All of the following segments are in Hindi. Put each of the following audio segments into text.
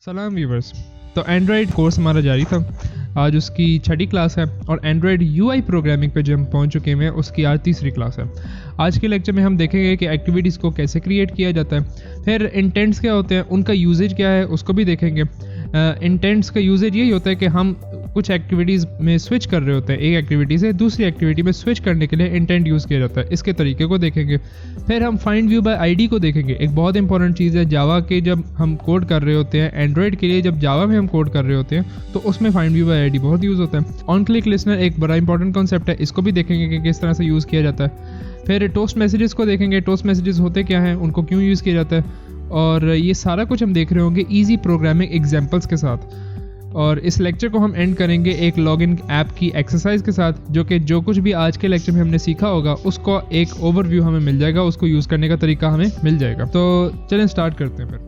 सलाम व्यूवर्स। तो एंड्रॉयड कोर्स हमारा जारी था, आज उसकी 6ठी क्लास है और एंड्रॉयड यूआई प्रोग्रामिंग पे जो हम पहुंच चुके हैं उसकी आज 3री क्लास है। आज के लेक्चर में हम देखेंगे कि एक्टिविटीज़ को कैसे क्रिएट किया जाता है, फिर इंटेंट्स क्या होते हैं, उनका यूजेज क्या है उसको भी देखेंगे। इंटेंट्स का यूजेज यही होता है कि हम कुछ एक्टिविटीज़ में स्विच कर रहे होते हैं, एक एक्टिविटी से दूसरी एक्टिविटी में स्विच करने के लिए इंटेंट यूज़ किया जाता है, इसके तरीके को देखेंगे। फिर हम फाइंड व्यू बाय आईडी को देखेंगे, एक बहुत इंपॉर्टेंट चीज़ है जावा के जब हम कोड कर रहे होते हैं, एंड्रॉयड के लिए जब जावा में हम कोड कर रहे होते हैं तो उसमें फाइंड व्यू बाय आईडी बहुत यूज़ होता है। ऑन क्लिक लिसनर एक बड़ा इंपॉर्टेंट कॉन्सेप्ट है, इसको भी देखेंगे कि किस तरह से यूज़ किया जाता है। फिर टोस्ट मैसेजेस को देखेंगे, टोस्ट मैसेजेस होते क्या हैं, उनको क्यों यूज़ किया जाता है, और ये सारा कुछ हम देख रहे होंगे ईजी प्रोग्रामिंग एग्जाम्पल्स के साथ। और इस लेक्चर को हम एंड करेंगे एक लॉगिन ऐप की एक्सरसाइज के साथ, जो कुछ भी आज के लेक्चर में हमने सीखा होगा उसको एक ओवरव्यू हमें मिल जाएगा, उसको यूज़ करने का तरीका हमें मिल जाएगा। तो चलें स्टार्ट करते हैं फिर।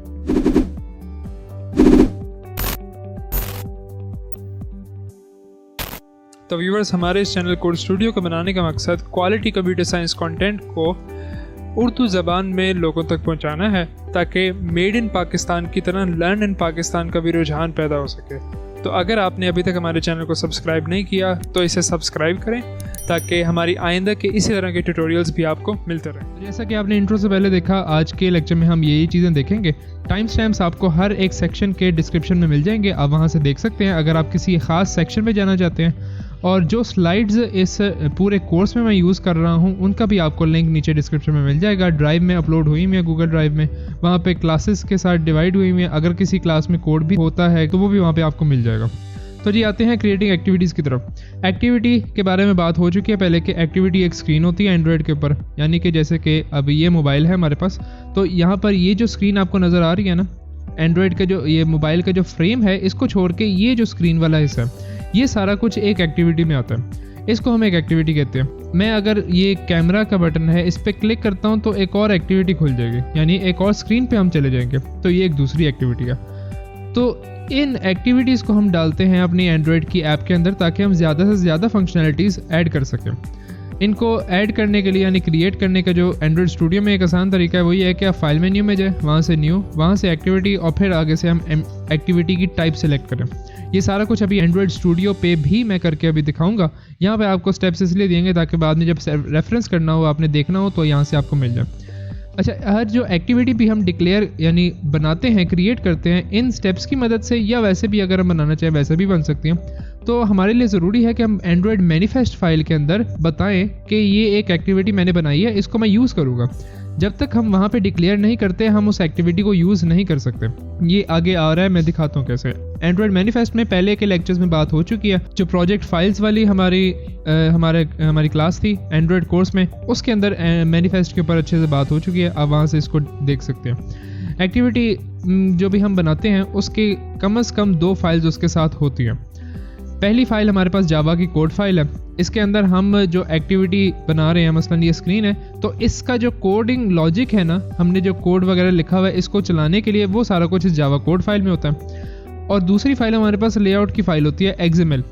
तो व्यूअर्स, हमारे इस चैनल कोड स्टूडियो को बनाने का मकसद क्वालिटी कंप्यूटर साइंस कंटेंट को उर्दू ज़बान में लोगों तक पहुंचाना है ताकि मेड इन पाकिस्तान की तरह लर्न इन पाकिस्तान का भी रुझान पैदा हो सके। तो अगर आपने अभी तक हमारे चैनल को सब्सक्राइब नहीं किया तो इसे सब्सक्राइब करें ताकि हमारी आइंदा के इसी तरह के ट्यूटोरियल्स भी आपको मिलते रहें। जैसा कि आपने इंट्रो से पहले देखा, आज के लेक्चर में हम यही चीज़ें देखेंगे। टाइम स्टैम्प्स आपको हर एक सेक्शन के डिस्क्रिप्शन में मिल जाएंगे, आप वहाँ से देख सकते हैं अगर आप किसी ख़ास सेक्शन में जाना चाहते हैं। और जो स्लाइड्स इस पूरे कोर्स में मैं यूज़ कर रहा हूँ उनका भी आपको लिंक नीचे डिस्क्रिप्शन में मिल जाएगा। ड्राइव में अपलोड हुई हुई है, गूगल ड्राइव में, वहाँ पे क्लासेस के साथ डिवाइड हुई हुई है। अगर किसी क्लास में कोड भी होता है तो वो भी वहाँ पे आपको मिल जाएगा। तो जी आते हैं क्रिएटिंग एक्टिविटीज़ की तरफ। एक्टिविटी के बारे में बात हो चुकी है पहले कि एक्टिविटी एक स्क्रीन होती है एंड्रॉयड के ऊपर, यानी कि जैसे कि अब ये मोबाइल है हमारे पास, तो यहाँ पर ये जो स्क्रीन आपको नज़र आ रही है ना, एंड्रॉयड का जो ये मोबाइल का जो फ्रेम है, इसको छोड़ के ये जो स्क्रीन वाला हिस्सा है, ये सारा कुछ एक एक्टिविटी में आता है। इसको हम एक एक्टिविटी कहते हैं। मैं अगर ये कैमरा का बटन है इस पर क्लिक करता हूँ तो एक और एक्टिविटी खुल जाएगी, यानी एक और स्क्रीन पे हम चले जाएंगे, तो ये एक दूसरी एक्टिविटी है। तो इन एक्टिविटीज़ को हम डालते हैं अपनी एंड्रॉयड की ऐप के अंदर ताकि हम ज़्यादा से ज़्यादा फंक्शनलिटीज़ ऐड कर सकें। इनको ऐड करने के लिए यानी क्रिएट करने का जो एंड्रॉयड स्टूडियो में एक आसान तरीका है वो ये है कि आप फाइल मेन्यू में जाए, वहाँ से न्यू, वहाँ से एक्टिविटी और फिर आगे से हम एक्टिविटी की टाइप सेलेक्ट करें। ये सारा कुछ अभी एंड्रॉयड स्टूडियो पे भी मैं करके अभी दिखाऊंगा। यहाँ पे आपको स्टेप्स इसलिए देंगे ताकि बाद में जब रेफरेंस करना हो, आपने देखना हो, तो यहाँ से आपको मिल जाए। अच्छा, हर जो एक्टिविटी भी हम डिक्लेयर यानी बनाते हैं, क्रिएट करते हैं, इन स्टेप्स की मदद से, या वैसे भी अगर हम बनाना चाहें वैसे भी बन सकती हैं। तो हमारे लिए ज़रूरी है कि हम एंड्रॉयड मैनिफेस्ट फाइल के अंदर बताएं कि ये एक एक्टिविटी मैंने बनाई है, इसको मैं यूज़ करूँगा। जब तक हम वहाँ पे डिक्लेयर नहीं करते हम उस एक्टिविटी को यूज़ नहीं कर सकते। ये आगे आ रहा है, मैं दिखाता हूँ कैसे। एंड्रॉयड मैनिफेस्ट में पहले के लेक्चर्स में बात हो चुकी है। जो प्रोजेक्ट फाइल्स वाली हमारी क्लास थी एंड्रॉयड कोर्स में, उसके अंदर मैनिफेस्ट के ऊपर अच्छे से बात हो चुकी है, आप वहाँ से इसको देख सकते हैं। एक्टिविटी जो भी हम बनाते हैं उसके कम से कम 2 फाइल्स उसके साथ होती हैं। पहली फ़ाइल हमारे पास जावा की कोड फाइल है, इसके अंदर हम जो एक्टिविटी बना रहे हैं, मसलन ये स्क्रीन है, तो इसका जो कोडिंग लॉजिक है ना, हमने जो कोड वगैरह लिखा हुआ है इसको चलाने के लिए, वो सारा कुछ इस जावा कोड फाइल में होता है। और दूसरी फाइल हमारे पास लेआउट की फ़ाइल होती है XML।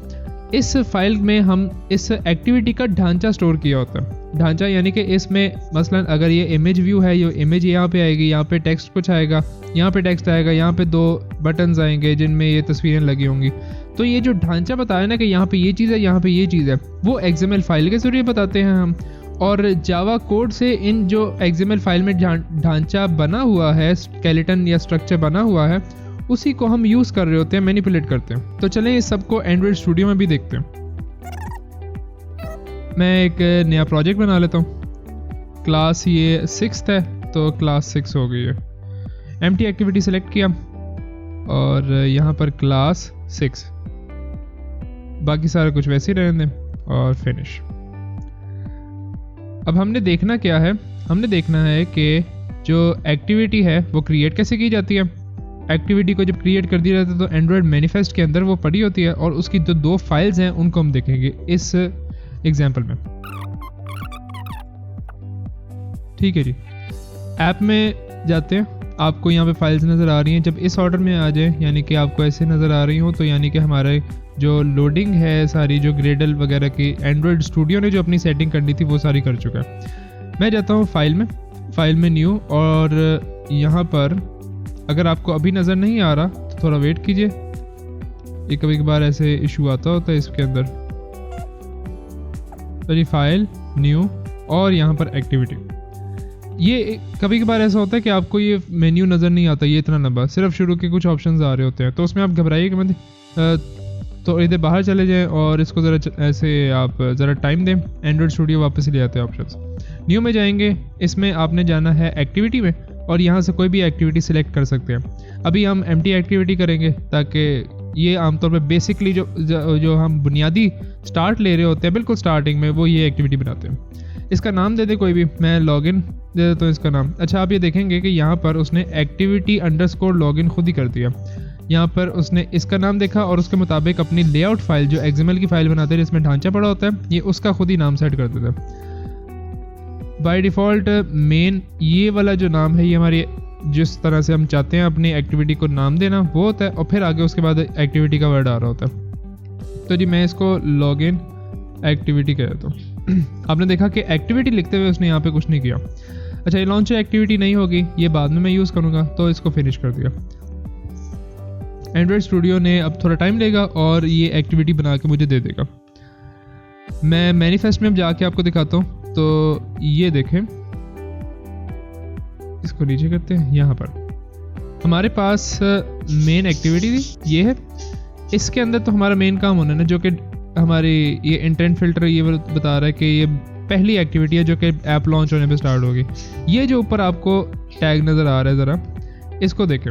इस फाइल में हम इस एक्टिविटी का ढांचा स्टोर किया होता है। ढांचा यानी कि इसमें मसलन अगर ये इमेज व्यू है, ये इमेज यहाँ पे आएगी, यहाँ पे टेक्स्ट कुछ आएगा, यहाँ पे टेक्स्ट आएगा, यहाँ पे 2 बटन्स आएंगे जिनमें ये तस्वीरें लगी होंगी। तो ये जो ढांचा बताया ना कि यहाँ पे ये चीज़ है, यहाँ पे ये चीज़ है, वो XML फाइल के ज़रिए बताते हैं हम। और जावा कोड से इन जो XML फाइल में ढांचा बना हुआ है, स्केलेटन या स्ट्रक्चर बना हुआ है, उसी को हम यूज़ कर रहे होते हैं, मैनिपुलेट करते हैं। तो चलें इस सबको एंड्रॉयड स्टूडियो में भी देखते हैं। मैं एक नया प्रोजेक्ट बना लेता हूँ। क्लास ये 6th है तो क्लास 6 हो गई है। एम्प्टी एक्टिविटी सेलेक्ट किया और यहाँ पर क्लास 6, बाकी सारा कुछ वैसे ही रहने दें और फिनिश। अब हमने देखना क्या है, हमने देखना है कि जो एक्टिविटी है वो क्रिएट कैसे की जाती है। एक्टिविटी को जब क्रिएट कर दिया जाता है तो एंड्रॉयड मैनिफेस्ट के अंदर वो पड़ी होती है और उसकी जो 2 फाइल्स हैं उनको हम देखेंगे इस एग्जाम्पल में। ठीक है जी, ऐप में जाते हैं, आपको यहाँ पे फाइल्स नज़र आ रही हैं। जब इस ऑर्डर में आ जाए, यानी कि आपको ऐसे नज़र आ रही हो, तो यानी कि हमारे जो लोडिंग है सारी, जो ग्रेडल वगैरह की एंड्रॉयड स्टूडियो ने जो अपनी सेटिंग करनी थी वो सारी कर चुका है। मैं जाता हूँ फाइल में न्यू, और यहाँ पर अगर आपको अभी नज़र नहीं आ रहा थोड़ा वेट कीजिए, ये कभी कभार ऐसे इशू आता होता है इसके अंदर। तो जी फाइल, न्यू और यहाँ पर एक्टिविटी। ये कभी कभार ऐसा होता है कि आपको ये मेन्यू नज़र नहीं आता, ये इतना लंबा, सिर्फ शुरू के कुछ ऑप्शंस आ रहे होते हैं, तो उसमें आप घबराइए कि मत, तो इधर बाहर चले जाएं और इसको ज़रा ऐसे आप ज़रा टाइम दें, एंड्रॉयड स्टूडियो वापस ले आते हैं ऑप्शंस। न्यू में जाएंगे, इसमें आपने जाना है एक्टिविटी में और यहाँ से कोई भी एक्टिविटी सिलेक्ट कर सकते हैं। अभी हम एम्प्टी एक्टिविटी करेंगे ताकि ये आमतौर पे बेसिकली जो हम बुनियादी स्टार्ट ले रहे होते हैं बिल्कुल स्टार्टिंग में, वो ये एक्टिविटी बनाते हैं। इसका नाम दे दे कोई भी, मैं लॉगिन दे देता हूँ इसका नाम। अच्छा, आप ये देखेंगे कि यहाँ पर उसने एक्टिविटी अंडरस्कोर लॉगिन खुद ही कर दिया। यहाँ पर उसने इसका नाम देखा और उसके मुताबिक अपनी लेआउट फाइल जो XML की फाइल बनाते हैं जिसमें ढांचा पड़ा होता है, ये उसका खुद ही नाम सेट कर देता है। बाय डिफ़ॉल्ट मेन ये वाला जो नाम है, ये हमारी जिस तरह से हम चाहते हैं अपनी एक्टिविटी को नाम देना वो होता है, और फिर आगे उसके बाद एक्टिविटी का वर्ड आ रहा होता है। तो जी मैं इसको लॉगिन एक्टिविटी कह देता हूँ। आपने देखा कि एक्टिविटी लिखते हुए उसने यहाँ पे कुछ नहीं किया। अच्छा, ये लॉन्च एक्टिविटी नहीं होगी, ये बाद में मैं यूज़ करूँगा, तो इसको फिनिश कर दिया। एंड्रॉयड स्टूडियो ने अब थोड़ा टाइम लेगा और ये एक्टिविटी बना के मुझे दे देगा। मैं मैनिफेस्ट में जाके आपको दिखाता हूँ। तो ये देखें, इसको नीचे करते हैं, यहाँ पर हमारे पास मेन एक्टिविटी थी, ये है। इसके अंदर तो हमारा मेन काम होना है ना, जो कि हमारी ये इंटेंट फिल्टर ये बता रहा है कि ये पहली एक्टिविटी है जो कि ऐप लॉन्च होने पे स्टार्ट होगी। ये जो ऊपर आपको टैग नज़र आ रहा है, ज़रा इसको देखें,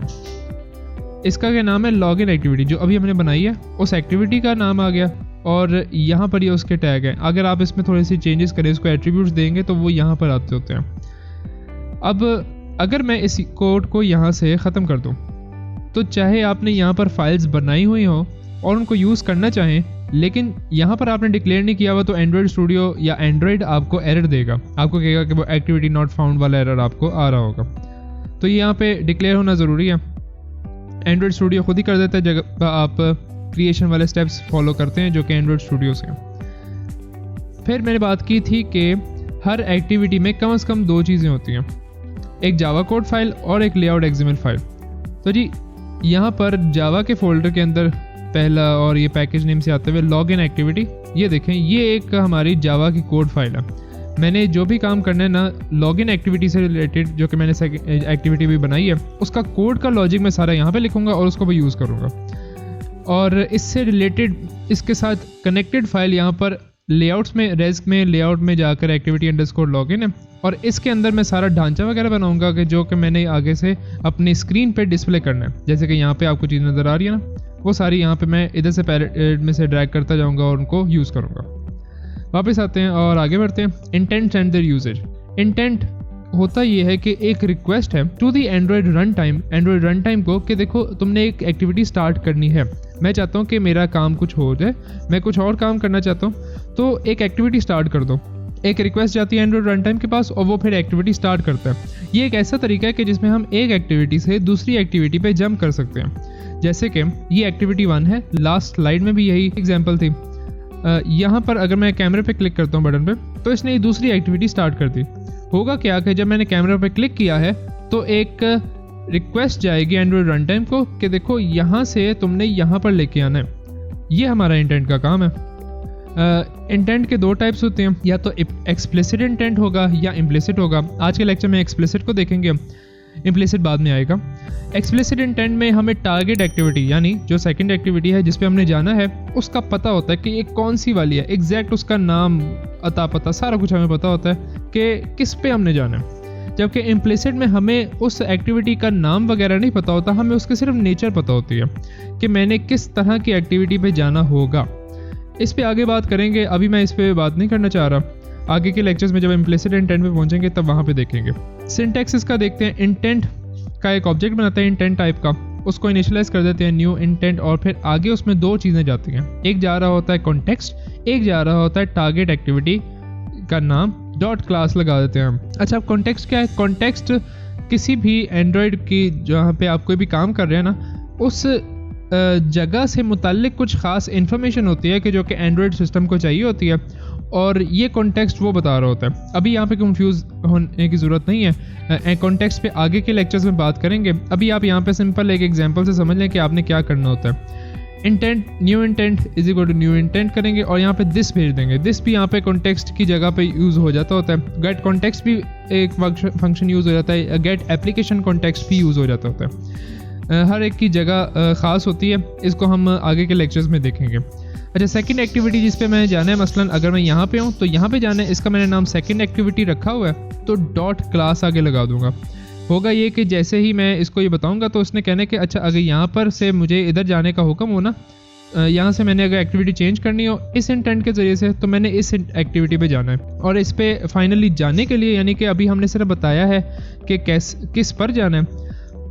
इसका क्या नाम है, लॉगिन एक्टिविटी। जो अभी हमने बनाई है उस एक्टिविटी का नाम आ गया और यहाँ पर ये उसके टैग हैं। अगर आप इसमें थोड़ी सी चेंजेस करें, इसको एट्रीब्यूट्स देंगे तो वो यहाँ पर आते होते हैं। अब अगर मैं इस कोड को यहाँ से ख़त्म कर दूँ, तो चाहे आपने यहाँ पर फाइल्स बनाई हुई हो और उनको यूज़ करना चाहें, लेकिन यहाँ पर आपने डिक्लेयर नहीं किया हुआ, तो एंड्रॉयड स्टूडियो या एंड्रॉयड आपको एरर देगा, आपको कहेगा कि वो एक्टिविटी नॉट फाउंड वाला एरर आपको आ रहा होगा। तो ये यहाँ पे डिक्लेयर होना ज़रूरी है। एंड्रॉयड स्टूडियो खुद ही कर देता है, जगह आप क्रिएशन वाले स्टेप्स फॉलो करते हैं जो कि एंड्रॉयड स्टूडियो से। फिर मैंने बात की थी कि हर एक्टिविटी में कम से कम दो चीज़ें होती हैं, एक जावा कोड फाइल और एक लेआउट XML फाइल। तो जी यहाँ पर जावा के फोल्डर के अंदर पहला और ये पैकेज नेम से आते हुए लॉगिन एक्टिविटी, ये देखें, ये एक हमारी जावा की कोड फाइल है। मैंने जो भी काम करना है ना लॉगिन एक्टिविटी से रिलेटेड, जो कि मैंने एक्टिविटी भी बनाई है, उसका कोड का लॉजिक मैं सारा यहाँ पे लिखूँगा और उसको भी यूज़ करूँगा। और इससे रिलेटेड इसके साथ कनेक्टेड फाइल यहाँ पर लेआउट्स में, रेस्क में लेआउट में जाकर एक्टिविटी अंडरस्कोर लॉगिन है, और इसके अंदर मैं सारा ढांचा वगैरह बनाऊंगा कि जो कि मैंने आगे से अपनी स्क्रीन पे डिस्प्ले करना है। जैसे कि यहाँ पे आपको चीज़ नज़र आ रही है ना, वो सारी यहाँ पे मैं इधर से पैलेट में से ड्रैग करता जाऊँगा और उनको यूज़ करूँगा। वापस आते हैं और आगे बढ़ते हैं। Intent and their usages. Intent होता ये है कि एक रिक्वेस्ट है to the Android run time, Android run time को, कि देखो तुमने एक एक्टिविटी स्टार्ट करनी है, मैं चाहता हूँ कि मेरा काम कुछ हो जाए, मैं कुछ और काम करना चाहता हूँ, तो एक एक्टिविटी स्टार्ट कर दो। एक रिक्वेस्ट जाती है एंड्रॉयड रन टाइम के पास और वो फिर एक्टिविटी स्टार्ट करता है। ये एक ऐसा तरीका है कि जिसमें हम एक एक्टिविटी से दूसरी एक्टिविटी पे जंप कर सकते हैं। जैसे कि ये एक्टिविटी 1 है, लास्ट स्लाइड में भी यही एग्जांपल थी। यहाँ पर अगर मैं कैमरे पे क्लिक करता हूँ बटन पे, तो इसने ये दूसरी एक्टिविटी स्टार्ट कर दी। होगा क्या कि जब मैंने कैमरा पे क्लिक किया है तो एक रिक्वेस्ट जाएगी एंड्रॉयड रन टाइम को कि देखो यहाँ से तुमने यहाँ पर लेके आना है। ये हमारा इंटेंट का काम है। इंटेंट के दो टाइप्स होते हैं, या तो एक्सप्लिसिट इंटेंट होगा या इम्प्लिसिट होगा। आज के लेक्चर में एक्सप्लिसिट को देखेंगे, इम्प्लिसिट बाद में आएगा। एक्सप्लिसिट इंटेंट में हमें टारगेट एक्टिविटी यानी जो सेकंड एक्टिविटी है जिस पे हमने जाना है उसका पता होता है कि ये कौन सी वाली है, एग्जैक्ट उसका नाम, अता पता सारा कुछ हमें पता होता है कि किस पे हमने जाना है। जबकि इम्प्लिसिट में हमें उस एक्टिविटी का नाम वगैरह नहीं पता होता, हमें उसके सिर्फ नेचर पता होती है कि मैंने किस तरह की एक्टिविटी पे जाना होगा। इस पे आगे बात करेंगे, अभी मैं इस पे बात नहीं करना चाह रहा। आगे के लेक्चर्स में जब इम्प्लिसिट इंटेंट पे पहुंचेंगे तब वहाँ पे देखेंगे। सिंटैक्स इसका देखते हैं। इंटेंट का एक ऑब्जेक्ट बनाते हैं इंटेंट टाइप का, उसको इनिशियलाइज कर देते हैं न्यू इंटेंट, और फिर आगे उसमें दो चीज़ें जाती हैं। एक जा रहा होता है कॉन्टेक्स्ट, एक जा रहा होता है टारगेट एक्टिविटी का नाम, डॉट क्लास लगा देते हैं हम। अच्छा, कॉन्टेक्स्ट क्या है? कॉन्टेक्स्ट किसी भी एंड्रॉयड की जहाँ पे आप कोई भी काम कर रहे हैं ना, उस जगह से मुताल्लिक कुछ ख़ास इन्फॉर्मेशन होती है कि जो कि एंड्रॉयड सिस्टम को चाहिए होती है, और ये कॉन्टेक्स्ट वो बता रहा होता है। अभी यहाँ पे कंफ्यूज होने की ज़रूरत नहीं है, कॉन्टेक्स्ट पे आगे के लेक्चर्स में बात करेंगे। अभी आप यहाँ पे सिंपल एक एग्जांपल से समझ लें कि आपने क्या करना होता है। Intent, new intent is equal to new intent करेंगे और यहाँ पे दिस भेज देंगे। दिस भी यहाँ पे कॉन्टेक्स्ट की जगह पे यूज़ हो जाता होता है। गेट कॉन्टेक्स्ट भी एक फंक्शन यूज़ हो जाता है, गेट एप्लीकेशन कॉन्टेक्स्ट भी यूज़ हो जाता होता है। हर एक की जगह ख़ास होती है, इसको हम आगे के लेक्चर्स में देखेंगे। अच्छा, सेकंड एक्टिविटी जिस पे मैंने जाना है, मसलन अगर मैं यहाँ पे हूँ तो यहाँ पे जाना है, इसका मैंने नाम सेकंड एक्टिविटी रखा हुआ है, तो डॉट क्लास आगे लगा दूंगा। होगा ये कि जैसे ही मैं इसको ये बताऊंगा तो उसने कहने कि अच्छा अगर यहाँ पर से मुझे इधर जाने का हुक्म हो ना, यहाँ से मैंने अगर एक्टिविटी चेंज करनी हो इस इंटेंट के ज़रिए से, तो मैंने इस एक्टिविटी पे जाना है। और इस पे फाइनली जाने के लिए, यानी कि अभी हमने सिर्फ बताया है कि किस पर जाना है,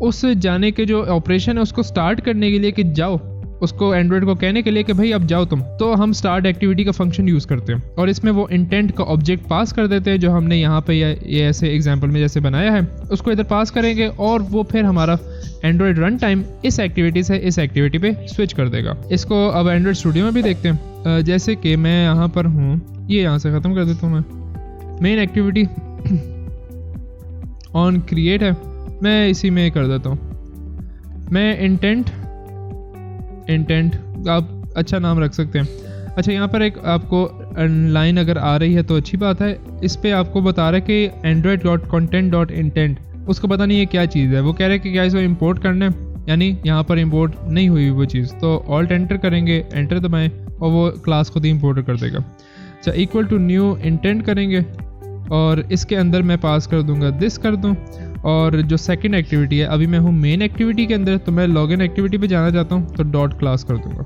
उस जाने के जो ऑपरेशन है उसको स्टार्ट करने के लिए कि जाओ, उसको एंड्रॉयड को कहने के लिए कि भाई अब जाओ तुम, तो हम स्टार्ट एक्टिविटी का फंक्शन यूज़ करते हैं और इसमें वो इंटेंट का ऑब्जेक्ट पास कर देते हैं जो हमने यहाँ पे ये ऐसे एग्जांपल में जैसे बनाया है, उसको इधर पास करेंगे और वो फिर हमारा एंड्रॉयड रन टाइम इस एक्टिविटी से इस एक्टिविटी पे स्विच कर देगा। इसको अब एंड्रॉयड स्टूडियो में भी देखते हैं। जैसे कि मैं यहाँ पर हूँ, ये यहाँ से ख़त्म कर देता हूँ। मैं मेन एक्टिविटी ऑन क्रिएट है, मैं इसी में कर देता हूँ। मैं इंटेंट आप अच्छा नाम रख सकते हैं। अच्छा, यहाँ पर एक आपको लाइन अगर आ रही है तो अच्छी बात है। इस पे आपको बता रहा है कि android.content.intent, उसको पता नहीं है क्या चीज़ है। वो कह रहे हैं कि क्या इसको इंपोर्ट करना है, यानी यहाँ पर इंपोर्ट नहीं हुई वो चीज़, तो ऑल्ट एंटर करेंगे, एंटर दबाएं और वो क्लास खुद ही इंपोर्ट कर देगा। अच्छा, इक्वल टू न्यू इंटेंट करेंगे और इसके अंदर मैं पास कर दूंगा दिस कर दूं। और जो सेकंड एक्टिविटी है, अभी मैं हूँ मेन एक्टिविटी के अंदर, तो मैं लॉगिन एक्टिविटी पे जाना चाहता हूँ तो डॉट क्लास कर दूंगा।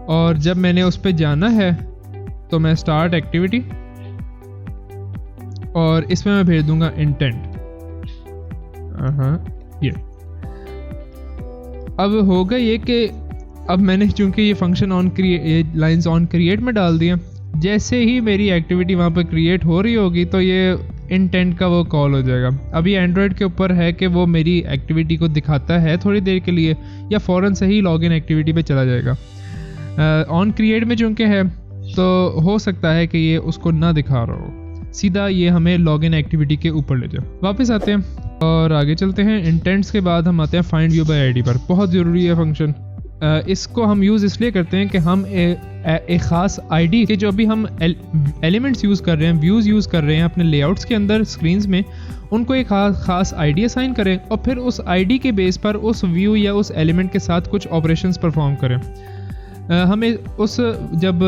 और जब मैंने उस पे जाना है तो मैं स्टार्ट एक्टिविटी और इसमें मैं भेज दूंगा इंटेंट। ये अब होगा ये कि अब मैंने चूंकि ये function on create, lines on create में डाल दिया, जैसे ही मेरी एक्टिविटी वहाँ पर क्रिएट हो रही होगी तो ये इंटेंट का वो कॉल हो जाएगा। अभी एंड्रॉयड के ऊपर है कि वो मेरी एक्टिविटी को दिखाता है थोड़ी देर के लिए या फ़ौरन से ही लॉगिन एक्टिविटी पे चला जाएगा। ऑन क्रिएट में चूँकि है तो हो सकता है कि ये उसको ना दिखा रहा हो, सीधा ये हमें लॉगिन एक्टिविटी के ऊपर ले जाए। वापस आते हैं और आगे चलते हैं। इंटेंट्स के बाद हम आते हैं फाइंड व्यू बाय आईडी पर। बहुत ज़रूरी है फंक्शन। इसको हम यूज़ इसलिए करते हैं कि हम एक ख़ास आईडी के जो अभी हम एलिमेंट्स यूज़ कर रहे हैं, व्यूज़ यूज़ कर रहे हैं अपने लेआउट्स के अंदर स्क्रीन्स में, उनको एक ख़ास आईडी असाइन करें और फिर उस आईडी के बेस पर उस व्यू या उस एलिमेंट के साथ कुछ ऑपरेशंस परफॉर्म करें। हमें उस जब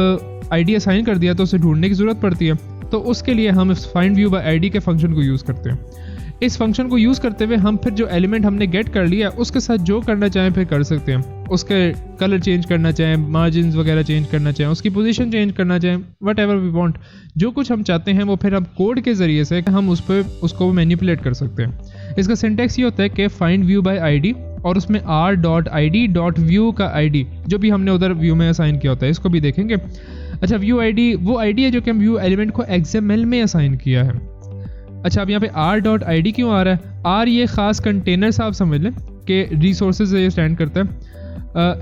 आईडी असाइन कर दिया तो उसे ढूंढने की ज़रूरत पड़ती है, तो उसके लिए हम फाइंड व्यू बाय आईडी के फंक्शन को यूज़ करते हैं। इस फंक्शन को यूज़ करते हुए हम फिर जो एलिमेंट हमने गेट कर लिया उसके साथ जो करना चाहें फिर कर सकते हैं। उसके कलर चेंज करना चाहें, मार्जिन वगैरह चेंज करना चाहें, उसकी पोजीशन चेंज करना चाहें, वट एवर वी वांट, जो कुछ हम चाहते हैं वो फिर हम कोड के ज़रिए से हम उसको मैनिपुलेट कर सकते हैं। इसका सिंटैक्स ये होता है कि फाइंड व्यू बाय आईडी और उसमें r.id.view का आईडी जो भी हमने उधर व्यू में असाइन किया होता है, इसको भी देखेंगे। अच्छा, व्यू आईडी वो आईडी है जो कि हम व्यू एलिमेंट को XML में असाइन किया है। अच्छा, अब यहाँ पे r.id क्यों आ रहा है? r ये ख़ास कंटेनर साहब समझ लें कि रिसोर्सेज ये स्टैंड करता है।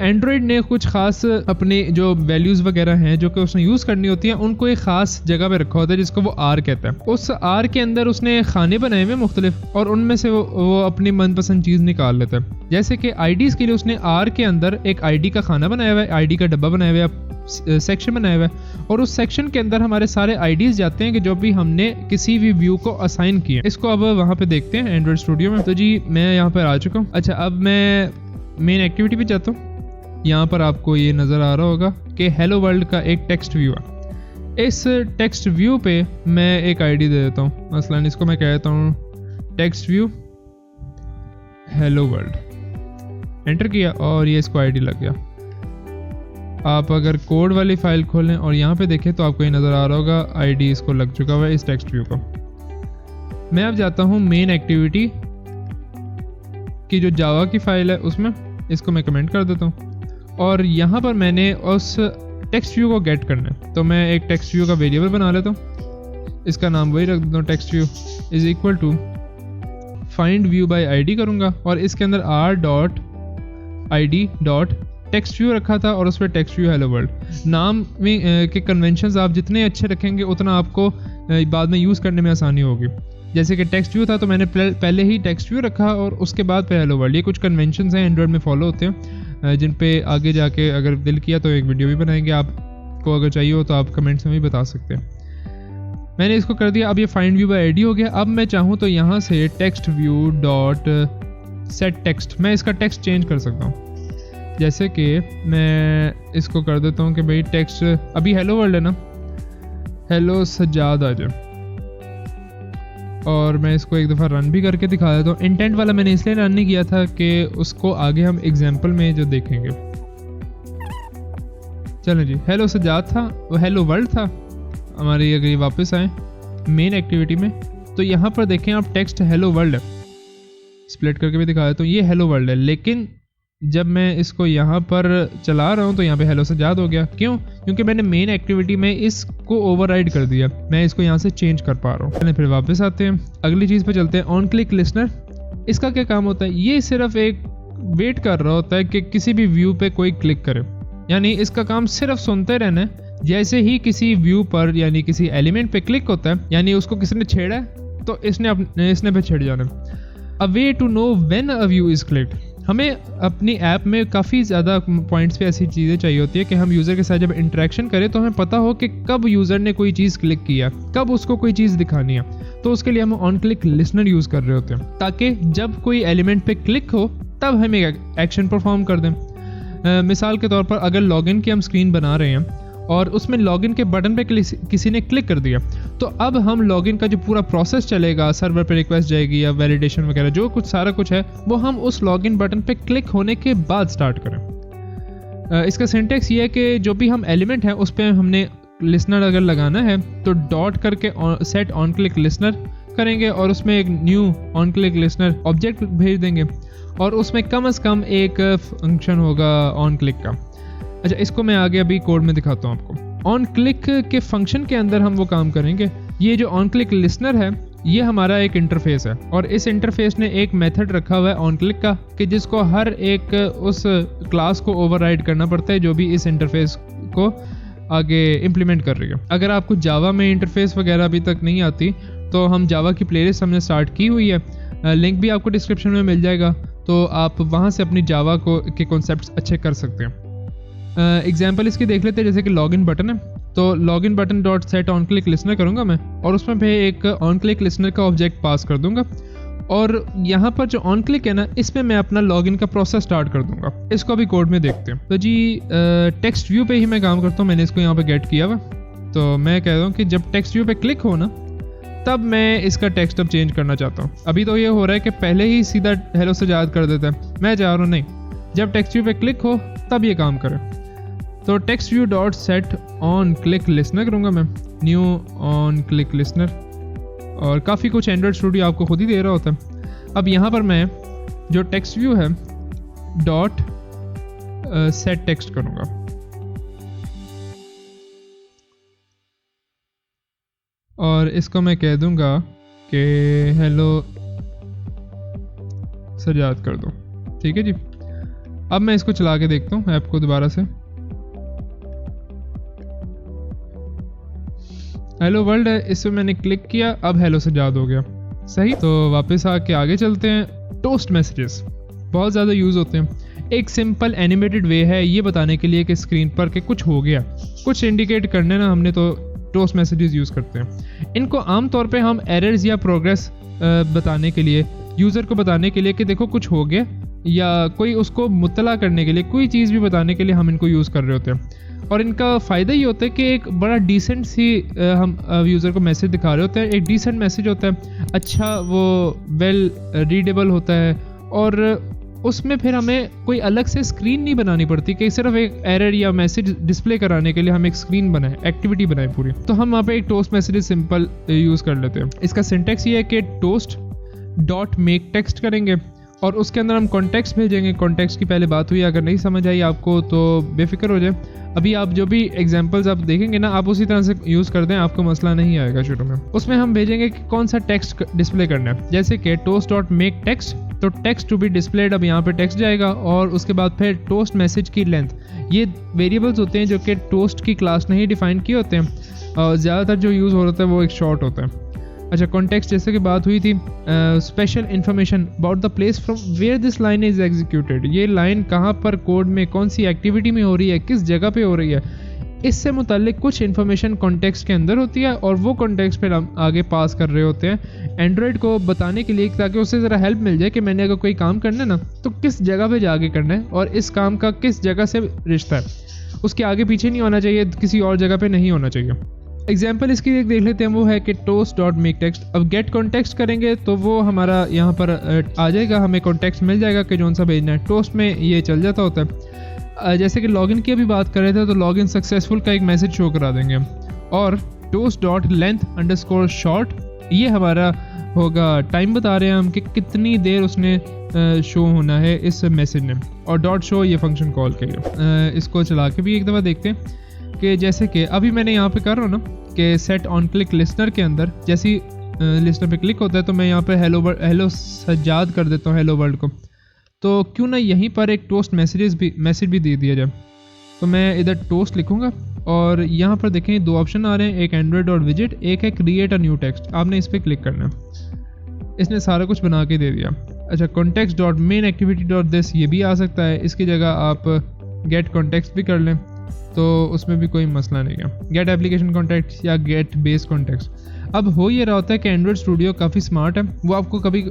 एंड्रॉयड ने कुछ ख़ास अपने जो वैल्यूज़ वगैरह हैं जो कि उसने यूज़ करनी होती हैं उनको एक ख़ास जगह पे रखा होता है जिसको वो r कहता है। उस r के अंदर उसने खाने बनाए हुए मुख्तलिफ और उनमें से वो अपनी मनपसंद चीज़ निकाल लेता है। जैसे कि आईडीज़ के लिए उसने r के अंदर एक आईडी का खाना बनाया हुआ है, आईडी का डब्बा बनाया हुआ है, सेक्शन बनाया हुआ है और उस सेक्शन के अंदर हमारे सारे आईडीज़ जाते हैं कि जो भी हमने किसी भी व्यू को असाइन किए। इसको अब वहाँ पे देखते हैं एंड्रॉयड स्टूडियो में। तो जी मैं यहाँ पर आ चुका हूँ। अच्छा, अब मैं मेन एक्टिविटी पे जाता हूँ। यहाँ पर आपको ये नज़र आ रहा होगा कि हेलो वर्ल्ड का एक टेक्स्ट व्यू है। इस टेक्स्ट व्यू पे मैं एक आईडी दे देता हूँ, मसलन इसको मैं कह देता हूँ text view hello world. Enter किया और ये इसको आईडी लग गया। आप अगर कोड वाली फाइल खोलें और यहाँ पे देखें तो आपको ये नज़र आ रहा होगा आईडी इसको लग चुका हुआ है इस टेक्स्ट व्यू को। मैं अब जाता हूँ मेन एक्टिविटी की जो जावा की फाइल है उसमें, इसको मैं कमेंट कर देता हूँ और यहाँ पर मैंने उस टेक्स्ट व्यू को गेट करना है। तो मैं एक टेक्स्ट व्यू का वेरिएबल बना लेता हूँ, इसका नाम वही रख देता हूँ, text view is equal to find view by ID करूँगा और इसके अंदर r.id. टेक्स्ट व्यू रखा था और उस पर टेक्स्ट व्यू हेलो वर्ल्ड। नाम में के कन्वेंशंस आप जितने अच्छे रखेंगे उतना आपको बाद में यूज़ करने में आसानी होगी। जैसे कि टेक्स्ट व्यू था तो मैंने पहले ही टेक्स्ट व्यू रखा और उसके बाद पे हेलो वर्ल्ड। ये कुछ कन्वेंशंस हैं एंड्रॉयड में फॉलो होते हैं जिन पे आगे जाके अगर दिल किया तो एक वीडियो भी बनाएंगे। आपको अगर चाहिए हो तो आप कमेंट्स में भी बता सकते हैं। मैंने इसको कर दिया। अब ये फाइंड व्यू बाय आईडी हो गया। अब मैं चाहूँ तो यहाँ से text view dot set text, मैं इसका टेक्स्ट चेंज कर सकता हूँ। जैसे कि मैं इसको कर देता हूँ कि भाई टेक्स्ट अभी हेलो वर्ल्ड है ना, हेलो सज्जाद आ जाए, और मैं इसको एक दफ़ा रन भी करके दिखा देता हूँ। इंटेंट वाला मैंने इसलिए रन नहीं किया था कि उसको आगे हम एग्जाम्पल में जो देखेंगे। चलो जी, हेलो सज्जाद था, वो हेलो वर्ल्ड था हमारी। अगर ये वापस आए मेन एक्टिविटी में तो यहाँ पर देखें आप टेक्स्ट हेलो वर्ल्ड है, स्प्लिट करके भी दिखा देता हूँ, ये हेलो वर्ल्ड है। लेकिन जब मैं इसको यहाँ पर चला रहा हूँ तो यहाँ पे हेलो सज्जाद हो गया। क्यों? क्योंकि मैंने मेन एक्टिविटी में इसको ओवरराइड कर दिया। मैं इसको यहाँ से चेंज कर पा रहा हूँ। फिर वापस आते हैं, अगली चीज़ पे चलते हैं। ऑन क्लिक लिसनर, इसका क्या काम होता है? ये सिर्फ एक वेट कर रहा होता है कि किसी भी व्यू पे कोई क्लिक करे, यानी इसका काम सिर्फ सुनते रहना है। जैसे ही किसी व्यू पर यानी किसी एलिमेंट पे क्लिक होता है, यानी उसको किसी ने छेड़ा है तो इसने पे छेड़ जाना। A way to know when a view is clicked, हमें अपनी ऐप में काफ़ी ज़्यादा पॉइंट्स पे ऐसी चीज़ें चाहिए होती है कि हम यूज़र के साथ जब इंटरेक्शन करें तो हमें पता हो कि कब यूज़र ने कोई चीज़ क्लिक किया, कब उसको कोई चीज़ दिखानी है। तो उसके लिए हम ऑन क्लिक लिसनर यूज़ कर रहे होते हैं, ताकि जब कोई एलिमेंट पे क्लिक हो तब हम एक एक्शन परफॉर्म कर दें। मिसाल के तौर पर अगर लॉगिन की हम स्क्रीन बना रहे हैं और उसमें लॉगिन के बटन पे किसी ने क्लिक कर दिया, तो अब हम लॉगिन का जो पूरा प्रोसेस चलेगा, सर्वर पे रिक्वेस्ट जाएगी या वैलिडेशन वगैरह जो कुछ सारा कुछ है, वो हम उस लॉगिन बटन पे क्लिक होने के बाद स्टार्ट करें। इसका सिंटेक्स ये है कि जो भी हम एलिमेंट है उस पर हमने लिसनर अगर लगाना है तो डॉट करके सेट ऑन क्लिक लिसनर करेंगे और उसमें एक new on click listener object भेज देंगे और उसमें कम से कम एक फंक्शन होगा ऑन क्लिक का। अच्छा, इसको मैं आगे अभी कोड में दिखाता हूँ आपको। ऑन क्लिक के फंक्शन के अंदर हम वो काम करेंगे। ये जो ऑन क्लिक लिसनर है ये हमारा एक इंटरफेस है और इस इंटरफेस ने एक मेथड रखा हुआ है ऑन क्लिक का कि जिसको हर एक उस क्लास को ओवरराइड करना पड़ता है जो भी इस इंटरफेस को आगे इम्प्लीमेंट कर रही है। अगर आपको जावा में इंटरफेस वगैरह अभी तक नहीं आती तो हम जावा की प्लेलिस्ट हमने स्टार्ट की हुई है, लिंक भी आपको डिस्क्रिप्शन में मिल जाएगा, तो आप वहाँ से अपनी जावा के कॉन्सेप्ट्स अच्छे कर सकते हैं। एग्जाम्पल इसकी देख लेते हैं। जैसे कि लॉगिन बटन है तो login button dot set on click listener करूँगा मैं और उसमें भी एक ऑन क्लिक लिसनर का ऑब्जेक्ट पास कर दूंगा और यहाँ पर जो ऑन क्लिक है ना इसमें मैं अपना लॉगिन का प्रोसेस स्टार्ट कर दूंगा। इसको अभी कोड में देखते हैं। तो जी टेक्स्ट व्यू पे ही मैं काम करता हूँ। मैंने इसको यहाँ पे गेट किया हुआ, तो मैं कह रहा हूँ कि जब टेक्स्ट व्यू पे क्लिक हो ना तब मैं इसका टेक्स्ट अब चेंज करना चाहता हूँ। अभी तो ये हो रहा है कि पहले ही सीधा हेलो सज्जाद कर देता है, मैं चाह रहा हूँ नहीं, जब टेक्स्ट व्यू पे क्लिक हो तब ये काम करे। तो text view dot set on click listener करूँगा मैं, न्यू ऑन क्लिक लिसनर, और काफ़ी कुछ एंड्रॉयड स्टूडियो आपको खुद ही दे रहा होता है। अब यहाँ पर मैं जो टेक्स्ट व्यू है डॉट सेट टेक्स्ट करूँगा और इसको मैं कह दूँगा कि हेलो सज्जाद कर दो। ठीक है जी। अब मैं इसको चला के देखता हूँ ऐप को दोबारा से। हेलो वर्ल्ड है, इसमें मैंने क्लिक किया, अब हेलो सज्जाद हो गया। सही। तो वापस आके आगे चलते हैं। टोस्ट मैसेजेस बहुत ज़्यादा यूज़ होते हैं। एक सिंपल एनिमेटेड वे है ये बताने के लिए कि स्क्रीन पर कि कुछ हो गया, कुछ इंडिकेट करने ना हमने, तो टोस्ट मैसेजेस यूज़ करते हैं। इनको आमतौर पे हम एरर्स या प्रोग्रेस बताने के लिए, यूज़र को बताने के लिए कि देखो कुछ हो गया, या कोई उसको मुत्तला करने के लिए, कोई चीज़ भी बताने के लिए हम इनको यूज़ कर रहे होते हैं। और इनका फ़ायदा ये होता है कि एक बड़ा डिसेंट सी हम यूज़र को मैसेज दिखा रहे होते हैं। एक डिसेंट मैसेज होता है, अच्छा वो वेल रीडेबल होता है, और उसमें फिर हमें कोई अलग से स्क्रीन नहीं बनानी पड़ती कि सिर्फ एक एरर या मैसेज डिस्प्ले कराने के लिए हम एक स्क्रीन बनाए, एक्टिविटी बनाए पूरी। तो हम वहाँ पे एक टोस्ट मैसेज सिंपल यूज़ कर लेते हैं। इसका सिंटेक्स ये है कि टोस्ट डॉट मेक टेक्स्ट करेंगे और उसके अंदर हम कॉन्टेक्स्ट भेजेंगे। कॉन्टेक्स्ट की पहले बात हुई, अगर नहीं समझ आई आपको तो बेफिक्र हो जाए। अभी आप जो भी एग्जांपल्स आप देखेंगे ना, आप उसी तरह से यूज़ कर दें, आपको मसला नहीं आएगा शुरू में। उसमें हम भेजेंगे कि कौन सा टेक्स्ट डिस्प्ले करना है। जैसे कि टोस्ट डॉट मेक टेक्स्ट तो टेक्स्ट टू बी डिस्प्लेड, अब यहाँ पे टेक्स्ट जाएगा और उसके बाद फिर टोस्ट मैसेज की लेंथ। ये वेरिएबल्स होते हैं जो कि टोस्ट की क्लास ने ही डिफाइन किए होते हैं और ज़्यादातर जो यूज़ हो रहा है वो एक शॉर्ट होता है। अच्छा, कॉन्टेक्स्ट जैसे कि बात हुई थी, special information about the place from where this line is executed, ये लाइन कहाँ पर कोड में कौन सी एक्टिविटी में हो रही है, किस जगह पे हो रही है, इससे मुतालिक कुछ इन्फॉर्मेशन कॉन्टेक्स्ट के अंदर होती है और वो कॉन्टेक्स्ट फिर हम आगे पास कर रहे होते हैं एंड्रॉयड को बताने के लिए, ताकि उससे ज़रा हेल्प मिल जाए कि मैंने अगर कोई काम करना है ना तो किस जगह पे जाके करना है और इस काम का किस जगह से रिश्ता है, उसके आगे पीछे नहीं होना चाहिए, किसी और जगह पे नहीं होना चाहिए। एग्जाम्पल इसकी एक देख लेते हैं, वो है कि toast.makeText। अब गेट कॉन्टेक्स्ट करेंगे तो वो हमारा यहाँ पर आ जाएगा, हमें कॉन्टेक्स्ट मिल जाएगा कि जौन सा भेजना है। टोस्ट में ये चल जाता होता है। जैसे कि लॉगिन की अभी बात कर रहे थे तो लॉगिन सक्सेसफुल का एक मैसेज शो करा देंगे हम, और toast.length_short ये हमारा होगा, टाइम बता रहे हैं हम कि कितनी देर उसने शो होना है इस मैसेज ने, और .show ये फंक्शन कॉल के लिए। इसको चला के भी एक दफ़ा देखते हैं कि जैसे कि अभी मैंने यहाँ पे कर रहा हूँ ना कि सेट ऑन क्लिक लिसनर के अंदर जैसी लिसनर पे क्लिक होता है तो मैं यहाँ पे हेलो सज्जाद कर देता हूँ हेलो वर्ल्ड को, तो क्यों ना यहीं पर एक टोस्ट मैसेज भी दे दिया जाए। तो मैं इधर टोस्ट लिखूँगा और यहाँ पर देखें दो ऑप्शन आ रहे हैं, एक एंड्रॉयड और विजिट, एक है क्रिएट अ न्यू टेक्स्ट। आपने इस पर क्लिक करना है, इसने सारा कुछ बना के दे दिया। अच्छा, context.mainActivity.this ये भी आ सकता है, इसकी जगह आप गेट कॉन्टेक्स्ट भी कर लें तो उसमें भी कोई मसला नहीं है, गेट एप्लीकेशन कॉन्टेक्ट या गेट बेस कॉन्टेक्ट। अब हो ये रहा होता है कि एंड्रॉयड स्टूडियो काफ़ी स्मार्ट है, वो आपको कभी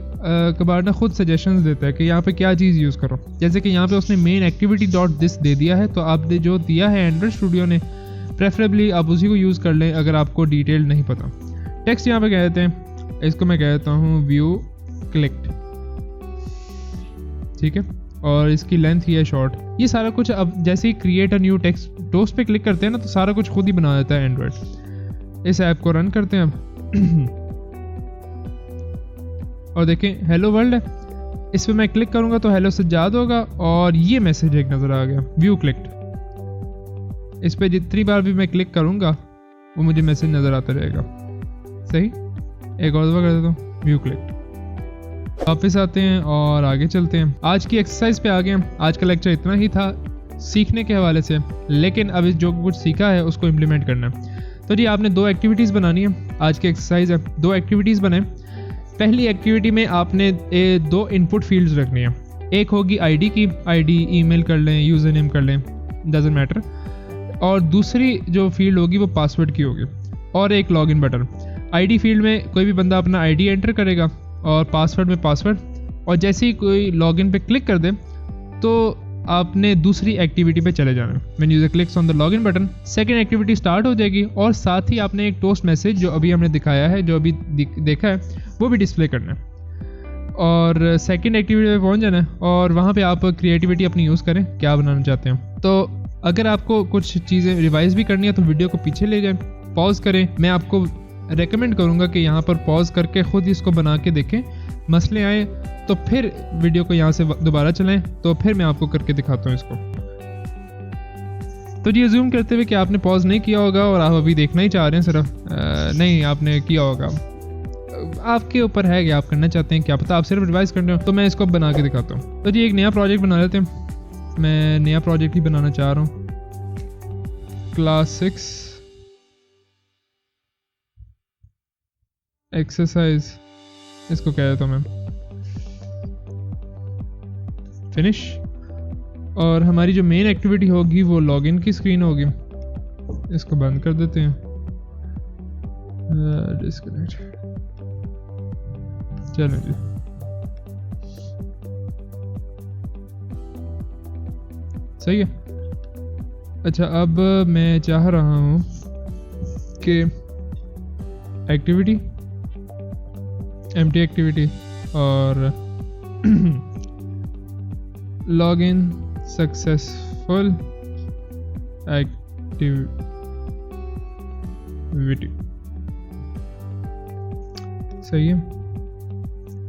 कभार ना खुद सजेशंस देता है कि यहाँ पे क्या चीज़ यूज़ करो। जैसे कि यहाँ पे उसने mainActivity.this दे दिया है, तो आपने जो दिया है एंड्रॉयड स्टूडियो ने, प्रेफरेबली आप उसी को यूज़ कर लें अगर आपको डिटेल नहीं पता। टेक्स्ट यहाँ पे कह देते हैं, इसको मैं कहता हूँ व्यू क्लिक्ड, ठीक है, और इसकी लेंथ ही है शॉर्ट। ये सारा कुछ अब जैसे ही create a new text toast पे क्लिक करते हैं ना तो सारा कुछ खुद ही बना देता है एंड्रॉयड। इस ऐप को रन करते हैं अब और देखें हेलो वर्ल्ड है, इस पे मैं क्लिक करूंगा तो हेलो सज्जाद होगा और ये मैसेज एक नज़र आ गया व्यू क्लिक्ड। इस पे जितनी बार भी मैं क्लिक करूंगा वो मुझे मैसेज नज़र आता रहेगा। सही, एक और दफ़ा कर देता हूँ व्यू क्लिक्ड। वापस आते हैं और आगे चलते हैं, आज की एक्सरसाइज पे आ गए हैं। आज का लेक्चर इतना ही था सीखने के हवाले से, लेकिन अब जो कुछ सीखा है उसको इम्प्लीमेंट करना है। तो जी आपने दो एक्टिविटीज़ बनानी है, आज की एक्सरसाइज है, दो एक्टिविटीज़ बनाएं। पहली एक्टिविटी में आपने दो इनपुट फील्ड्स रखनी है, एक होगी आईडी की, आईडी ईमेल कर लें, यूज़र नेम कर लें, डजेंट मैटर, और दूसरी जो फील्ड होगी वो पासवर्ड की होगी, और एक लॉगिन बटन। आईडी फील्ड में कोई भी बंदा अपना आईडी एंटर करेगा और पासवर्ड में पासवर्ड, और जैसे ही कोई लॉगिन पे क्लिक कर दे तो आपने दूसरी एक्टिविटी पे चले जाना है। When user clicks on the login button second activity start हो जाएगी, और साथ ही आपने एक टोस्ट मैसेज जो अभी हमने दिखाया है, जो अभी देखा है, वो भी डिस्प्ले करना है और सेकंड एक्टिविटी पे पहुंच जाना है, और वहाँ पे आप क्रिएटिविटी अपनी यूज़ करें, क्या बनाना चाहते हैं। तो अगर आपको कुछ चीज़ें रिवाइज भी करनी है तो वीडियो को पीछे ले जाएं, पॉज करें। मैं आपको रेकमेंड करूंगा कि यहाँ पर पॉज करके खुद इसको बना के देखें, मसले आए तो फिर वीडियो को यहाँ से दोबारा चलाएं, तो फिर मैं आपको करके दिखाता हूँ इसको। तो जी अज्यूम करते हुए कि आपने पॉज नहीं किया होगा और आप अभी देखना ही चाह रहे हैं सिर्फ, नहीं आपने किया होगा, आपके ऊपर है कि आप करना चाहते हैं, क्या पता आप सिर्फ रिवाइज कर रहे हो। तो मैं इसको बना के दिखाता हूँ। तो जी एक नया प्रोजेक्ट बना लेते हैं, मैं नया प्रोजेक्ट ही बनाना चाह रहा हूँ, क्लास 6 एक्सरसाइज इसको कह देता हूँ मैं, फिनिश। और हमारी जो मेन एक्टिविटी होगी वो लॉगिन की स्क्रीन होगी, इसको बंद कर देते हैं, डिस्कनेक्ट, चलो जी। सही है। अच्छा अब मैं चाह रहा हूँ कि एक्टिविटी एम्प्टी एक्टिविटी और लॉगिन सक्सेसफुल एक्टिविटी, सही है।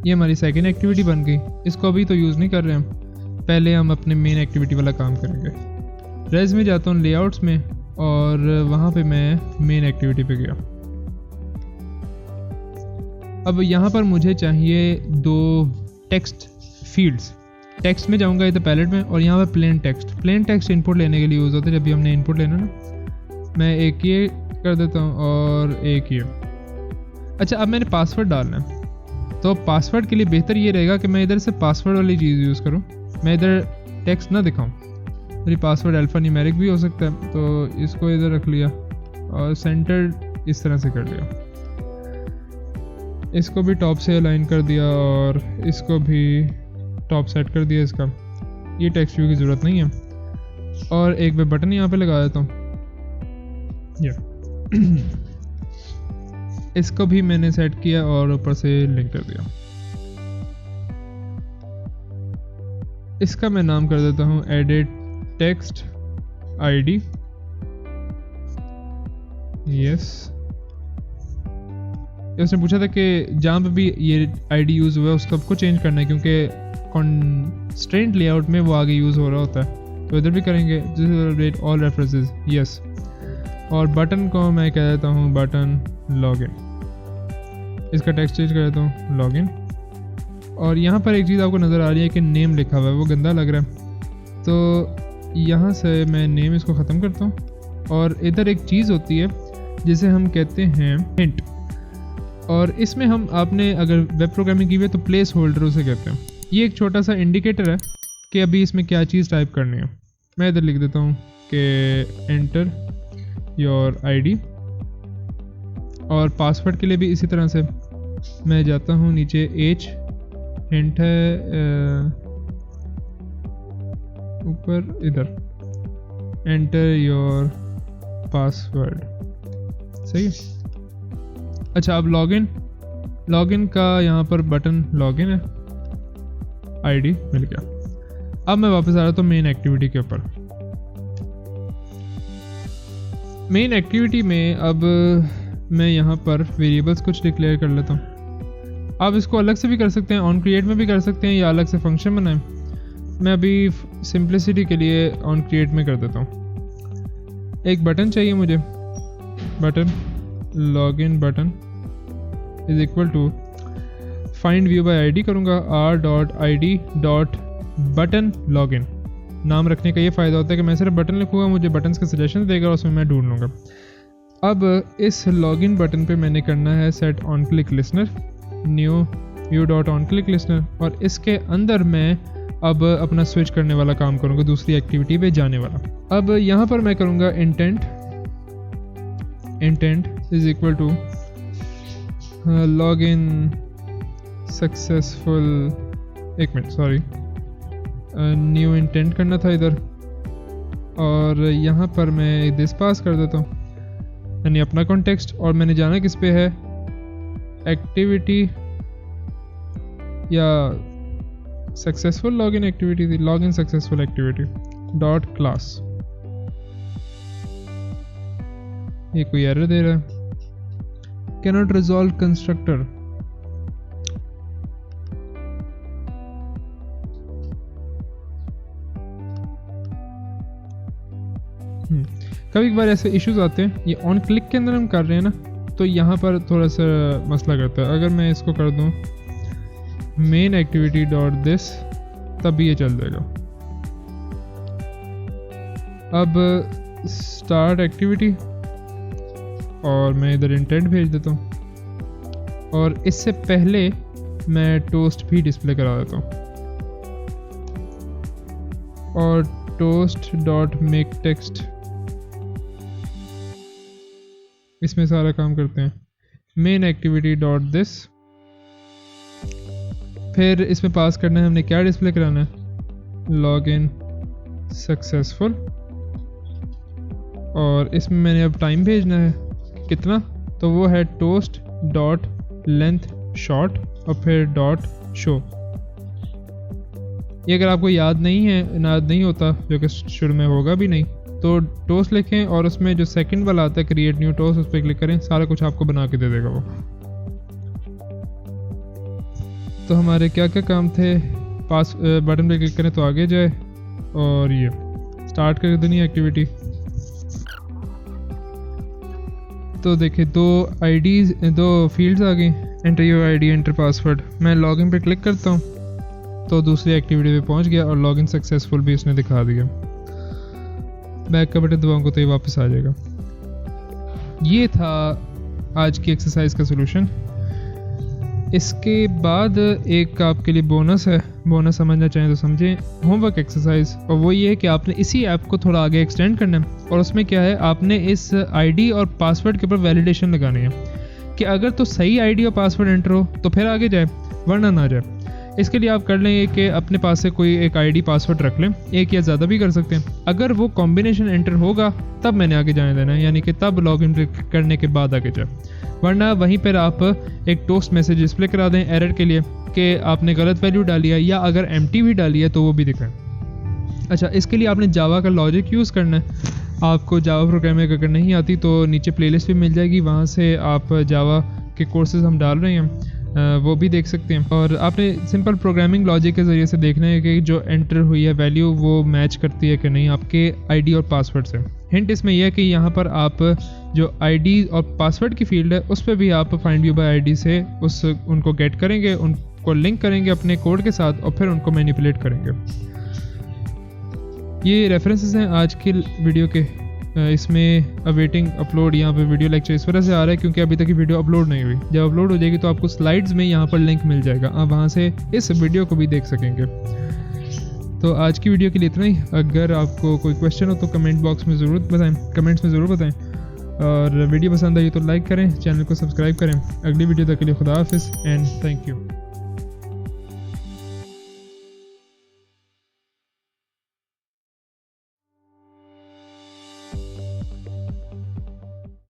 ये हमारी सेकेंड एक्टिविटी बन गई। इसको अभी तो यूज़ नहीं कर रहे हम, पहले हम अपने मेन एक्टिविटी वाला काम करेंगे। रेज में जाता हूँ, लेआउट्स में, और वहाँ पे मैं मेन एक्टिविटी पे गया। अब यहाँ पर मुझे चाहिए दो टेक्स्ट फील्ड्स, टेक्स्ट में जाऊंगा इधर पैलेट में, और यहाँ पर प्लेन टेक्स्ट इनपुट लेने के लिए यूज़ होता है जब भी हमने इनपुट लेना ना। मैं एक ये कर देता हूँ और एक ये। अच्छा, अब मैंने पासवर्ड डालना है, तो पासवर्ड के लिए बेहतर ये रहेगा कि मैं इधर से पासवर्ड वाली चीज़ यूज़ करूँ, मैं इधर टेक्स्ट ना दिखाऊँ। मेरी पासवर्ड अल्फ़ा न्यूमेरिक भी हो सकता है, तो इसको इधर रख लिया और सेंटर इस तरह से कर लिया, इसको भी टॉप से अलाइन कर दिया और इसको भी टॉप सेट कर दिया इसका। ये टेक्स्ट व्यू की ज़रूरत नहीं है, और एक मैं बटन यहाँ पे लगा देता हूँ, ये इसको भी मैंने सेट किया और ऊपर से लिंक कर दिया। इसका मैं नाम कर देता हूँ एडिट टेक्स्ट आईडी। यस, उसने पूछा था कि जहाँ पे भी ये आईडी यूज़ हुआ है उसको आपको चेंज करना है, क्योंकि कॉन्स्ट्रेंट लेआउट में वो आगे यूज़ हो रहा होता है, तो इधर भी करेंगे अपडेट ऑल रेफरेंसेस। यस, और बटन को मैं कह देता हूँ बटन लॉगिन, इसका टेक्स्ट चेंज कर देता हूँ लॉगिन। और यहाँ पर एक चीज़ आपको नज़र आ रही है कि नेम लिखा हुआ है, वो गंदा लग रहा है, तो यहाँ से मैं नेम इसको ख़त्म करता हूँ। और इधर एक चीज़ होती है जिसे हम कहते हैं हिंट, और इसमें हम आपने अगर वेब प्रोग्रामिंग की हुई है तो प्लेस होल्डर उसे कहते हैं। ये एक छोटा सा इंडिकेटर है कि अभी इसमें क्या चीज़ टाइप करनी है। मैं इधर लिख देता हूँ कि एंटर योर आईडी, और पासवर्ड के लिए भी इसी तरह से मैं जाता हूँ नीचे एज, हिंट है ऊपर इधर, एंटर योर पासवर्ड। सही है। अच्छा, अब लॉगिन का यहाँ पर बटन लॉगिन है, आईडी मिल गया। अब मैं वापस आ रहा था मेन एक्टिविटी के ऊपर। मेन एक्टिविटी में अब मैं यहाँ पर वेरिएबल्स कुछ डिक्लेयर कर लेता हूँ। आप इसको अलग से भी कर सकते हैं, ऑन क्रिएट में भी कर सकते हैं, या अलग से फंक्शन बनाएं। मैं अभी सिंप्लिसिटी के लिए ऑन क्रिएट में कर देता हूँ। एक बटन चाहिए मुझे, button login button is equal to find view by ID करूँगा r.id.button login। नाम रखने का ये फ़ायदा होता है कि मैं सिर्फ बटन लिखूँगा, मुझे बटन्स के सजेशन देगा और उसमें मैं ढूंढ लूँगा। अब इस लॉगिन बटन पे मैंने करना है set on click listener, new view dot on click listener, और इसके अंदर मैं अब अपना स्विच करने वाला काम करूँगा, दूसरी एक्टिविटी पे जाने वाला। अब यहाँ पर मैं करूँगा intent is equal to login successful, एक मिनट सॉरी, न्यू इंटेंट करना था इधर, और यहाँ पर मैं दिस पास कर देता हूँ, यानी अपना कॉन्टेक्स्ट। और मैंने जाना किस पे है, एक्टिविटी या सक्सेसफुल लॉगिन एक्टिविटी थी, login successful activity dot class. ये कोई एरर दे रहा है, कैनॉट रिजॉल्व कंस्ट्रक्टर। कभी बार ऐसे इश्यूज आते हैं, ये ऑन क्लिक के अंदर हम कर रहे हैं ना, तो यहाँ पर थोड़ा सा मसला करता है। अगर मैं इसको कर दूँ मेन एक्टिविटी डॉट दिस, तब ये चल जाएगा। अब स्टार्ट एक्टिविटी, और मैं इधर इंटेंट भेज देता हूँ, और इससे पहले मैं टोस्ट भी डिस्प्ले करा देता हूँ, और टोस्ट डॉट मेक टेक्स्ट, इसमें सारा काम करते हैं। मेन एक्टिविटी डॉट दिस, फिर इसमें पास करना है हमने क्या डिस्प्ले कराना है, लॉगिन सक्सेसफुल, और इसमें मैंने अब टाइम भेजना है कितना, तो वो है टोस्ट डॉट लेंथ शॉर्ट और फिर डॉट शो। ये अगर आपको याद नहीं होता, जो कि शुरू में होगा भी नहीं, तो टोस्ट लिखें और उसमें जो सेकंड वाला आता है क्रिएट न्यू टोस्ट, उस पर क्लिक करें, सारा कुछ आपको बना के दे देगा वो। तो हमारे क्या क्या काम थे, पास बटन पे क्लिक करें तो आगे जाए, और ये स्टार्ट कर देनी एक्टिविटी। तो देखिए दो फील्ड्स आ गई, enter your ID, enter password. मैं लॉगिन पे क्लिक करता हूँ, तो दूसरी एक्टिविटी पे पहुंच गया और लॉगिन सक्सेसफुल भी उसने दिखा दिया। बैक का बटन दबाऊंगा तो ये वापस आ जाएगा। ये था आज की एक्सरसाइज का सोल्यूशन। इसके बाद एक आपके लिए बोनस है, बोनस समझना चाहें तो समझें, होमवर्क एक्सरसाइज। और वो ये है कि आपने इसी ऐप को थोड़ा आगे एक्सटेंड करना है। और उसमें क्या है, आपने इस आईडी और पासवर्ड के ऊपर वैलिडेशन लगानी है कि अगर तो सही आईडी और पासवर्ड एंटर हो तो फिर आगे जाए, वरना ना जाए। इसके लिए आप कर लेंगे कि अपने पास से कोई एक आईडी पासवर्ड रख लें, एक या ज़्यादा भी कर सकते हैं। अगर वो कॉम्बिनेशन एंटर होगा तब मैंने आगे जाने देना है, यानी कि तब लॉगिन करने के बाद आगे जाए, वरना वहीं पर आप एक टोस्ट मैसेज डिस्प्ले करा दें एरर के लिए कि आपने गलत वैल्यू डाली है, या अगर एम्प्टी भी डाली है तो वो भी दिखाएं। अच्छा, इसके लिए आपने जावा का लॉजिक यूज़ करना है। आपको जावा प्रोग्रामिंग अगर नहीं आती तो नीचे प्लेलिस्ट भी मिल जाएगी, वहाँ से आप जावा के कोर्सेज हम डाल रहे हैं वो भी देख सकते हैं। और आपने सिंपल प्रोग्रामिंग लॉजिक के ज़रिए से देखना है कि जो एंटर हुई है वैल्यू वो मैच करती है कि नहीं आपके आईडी और पासवर्ड से। हिंट इसमें यह है कि यहाँ पर आप जो आईडी और पासवर्ड की फील्ड है उस पर भी आप फाइंड व्यू बाय आईडी से उनको गेट करेंगे, उनको लिंक करेंगे अपने कोड के साथ और फिर उनको मैनिपुलेट करेंगे। ये रेफरेंसेस हैं आज की वीडियो के। इसमें अवेटिंग अपलोड यहाँ पे वीडियो लेक्चर इस वजह से आ रहा है क्योंकि अभी तक ये वीडियो अपलोड नहीं हुई। जब अपलोड हो जाएगी तो आपको स्लाइड्स में यहाँ पर लिंक मिल जाएगा, आप वहाँ से इस वीडियो को भी देख सकेंगे। तो आज की वीडियो के लिए इतना ही। अगर आपको कोई क्वेश्चन हो तो कमेंट्स में ज़रूर बताएं और वीडियो पसंद आई तो लाइक करें, चैनल को सब्सक्राइब करें। अगली वीडियो तक के लिए खुदा हाफिज़ एंड थैंक यू।